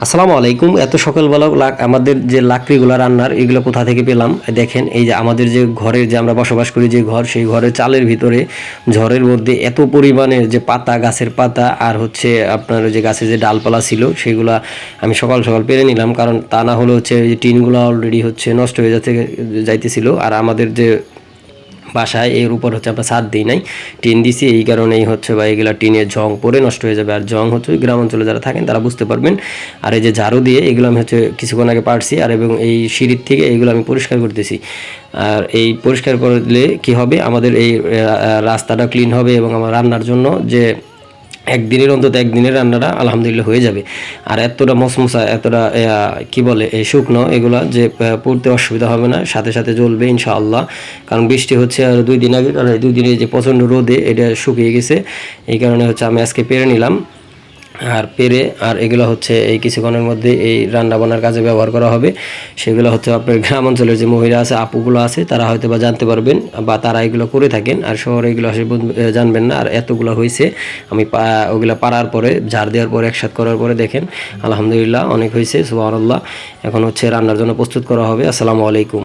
আসসালামু আলাইকুম। এত সকালবেলা আমাদের যে লাকড়িগুলো রান্নার এগুলো কোথা থেকে পেলাম দেখেন। এই যে আমাদের যে ঘরে যে আমরা বসবাস করি যে ঘর, সেই ঘরের চালের ভিতরে ঝড়ের মধ্যে এত পরিমাণে যে পাতা, গাছের পাতা আর হচ্ছে আপনার যে গাছের যে ডালপালা ছিল সেগুলা আমি সকাল সকাল পেরে নিলাম, কারণ তা না হলে হচ্ছে এই টিনগুলো অলরেডি হচ্ছে নষ্ট হয়ে যাইতেছিল। আর আমাদের যে বাসায় এর উপর হচ্ছে আমরা ছাদ দিই নাই, টিন দিছি, এই কারণেই হচ্ছে বা এগুলা টিনের জং পরে নষ্ট হয়ে যাবে। আর জং হচ্ছে গ্রাম অঞ্চলে যারা থাকেন তারা বুঝতে পারবেন। আর এই যে ঝাড়ু দিয়ে এগুলো আমি হচ্ছে কিছুক্ষণ আগে পারছি, আর এবং এই সিঁড়ির থেকে এগুলো আমি পরিষ্কার করতেছি। আর এই পরিষ্কার করলে কি হবে, আমাদের এই রাস্তাটা ক্লিন হবে এবং আমার রান্নার জন্য যে একদিনের অন্তত একদিনের রান্নাটা আলহামদুলিল্লাহ হয়ে যাবে। আর এতটা মশমশা, এতটা কি বলে এই শুকনো এগুলা যে পড়তে অসুবিধা হবে না, সাথে সাথে জ্বলবে ইনশাআল্লাহ। কারণ বৃষ্টি হচ্ছে আর 2 দিন আগে, কারণ এই 2 দিনে যে প্রচণ্ড রোদে এটা শুকিয়ে গেছে, এই কারণে হচ্ছে আমি আজকে পেরে নিলাম। আর পেরে আর এগুলো হচ্ছে এই কিছুক্ষণের মধ্যে এই রান্না বান্নার কাজে ব্যবহার করা হবে। সেগুলো হচ্ছে আপনার গ্রাম অঞ্চলের যে মহিলা আছে, আপুগুলো আছে, তারা হয়তো বা জানতে পারবেন বা তারা এগুলো করে থাকেন। আর শহরে এগুলো আসলে জানবেন না। আর এতগুলো হয়েছে, আমি ওগুলো পাড়ার পরে ঝাড় দেওয়ার পরে একসাথে করার পরে দেখেন আলহামদুলিল্লাহ অনেক হয়েছে, সুবহানাল্লাহ। এখন হচ্ছে রান্নার জন্য প্রস্তুত করা হবে। আসসালামু আলাইকুম।